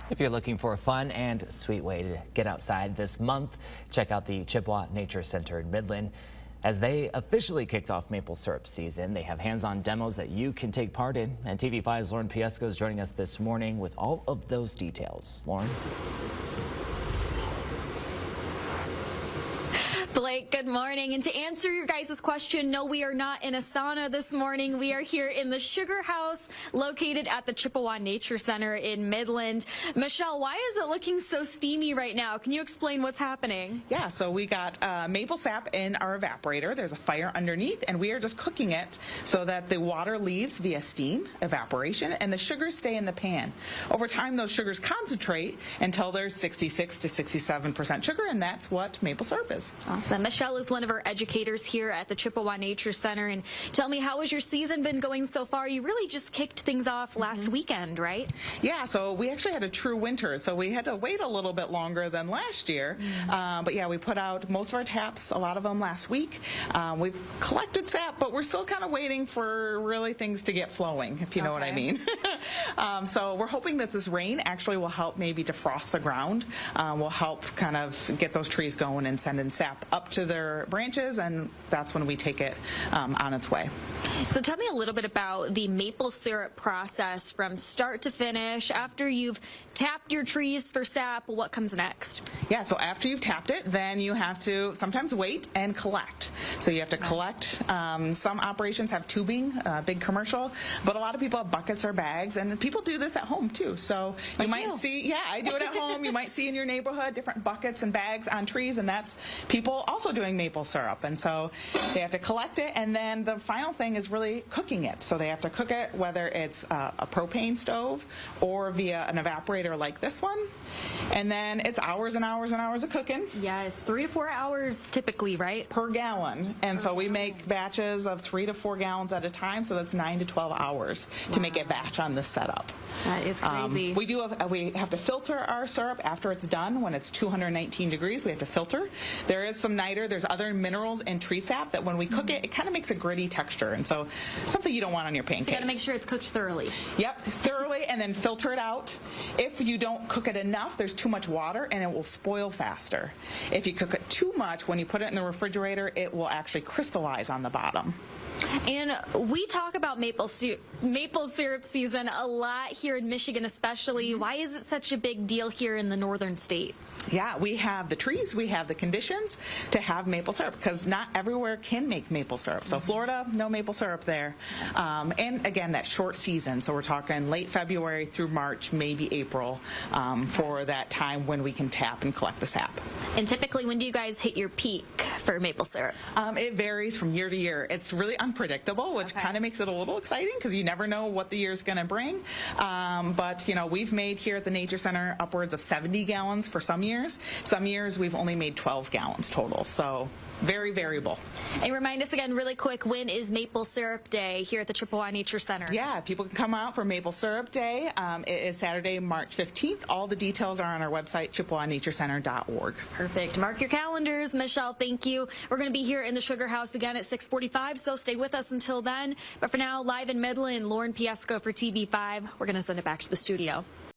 If you're looking for a fun and sweet way to get outside this month, check out the Chippewa Nature Center in Midland. As they officially kicked off maple syrup season, they have hands-on demos that you can take part in. And TV5's Lauren Piesco is joining us this morning with all of those details. Lauren? Blake, good morning. And to answer your guys' question, no, we are not in a sauna this morning. We are here in the Sugar House located at the Chippewa Nature Center in Midland. Michelle, why is it looking so steamy right now? Can you explain what's happening? Yeah, so we got maple sap in our evaporator. There's a fire underneath, and we are just cooking it so that the water leaves via steam, evaporation, and the sugars stay in the pan. Over time, those sugars concentrate until there's 66 to 67% sugar, and that's what maple syrup is. Awesome. Michelle is one of our educators here at the Chippewa Nature Center. And tell me, how has your season been going so far? You really just kicked things off last weekend, right? Yeah, so we actually had a true winter, so we had to wait a little bit longer than last year. But yeah, we put out most of our taps, a lot of them last week. We've collected sap, but we're still kind of waiting for really things to get flowing, if you know what I mean. So we're hoping that this rain actually will help maybe defrost the ground, will help kind of get those trees going and send in sap up to their branches, and that's when we take it on its way. So tell me a little bit about the maple syrup process from start to finish. After you've tapped your trees for sap, what comes next? Yeah, so after you've tapped it, then you have to sometimes wait and collect. So you have to collect. Some operations have tubing, big commercial, but a lot of people have buckets or bags, and people do this at home too. So you might see, yeah, I do it at home. You might see in your neighborhood different buckets and bags on trees, and that's people also doing maple syrup. And so they have to collect it, and then the final thing is really cooking it. So they have to cook it, whether it's a propane stove or via an evaporator like this one. And then it's hours and hours and hours of cooking. Yes, 3 to 4 hours typically, right? Per gallon. And so we make batches of 3 to 4 gallons at a time, so that's 9 to 12 hours to make a batch on this setup. That is crazy. We have to filter our syrup after it's done. When it's 219 degrees, we have to filter. There is some niter, there's other minerals in tree sap that when we cook it, it kind of makes a gritty texture, and so something you don't want on your pancakes. So you got to make sure it's cooked thoroughly. Yep, thoroughly, and then filter it out. If you don't cook it enough, there's too much water and it will spoil faster. If you cook it too much, when you put it in the refrigerator, it will actually crystallize on the bottom. And we talk about maple syrup season a lot here in Michigan especially. Why is it such a big deal here in the northern states? Yeah, we have the trees, we have the conditions to have maple syrup, because not everywhere can make maple syrup. So Florida, no maple syrup there. And again, that short season, so we're talking late February through March, maybe April, for that time when we can tap and collect the sap. And typically, when do you guys hit your peak for maple syrup? It varies from year to year. It's really unpredictable, which kind of makes it a little exciting because you never know what the year's going to bring. But, you know, we've made here at the Nature Center upwards of 70 gallons for some years. Some years we've only made 12 gallons total. So very variable. And remind us again really quick, when is Maple Syrup Day here at the Chippewa Nature Center? Yeah, people can come out for Maple Syrup Day. It is Saturday, March 15th. All the details are on our website, chippewanaturecenter.org. Perfect. Mark your calendars. Michelle, thank you. We're going to be here in the Sugar House again at 6:45, so stay with us until then. But for now, live in Midland, Lauren Piesco for TV5. We're going to send it back to the studio.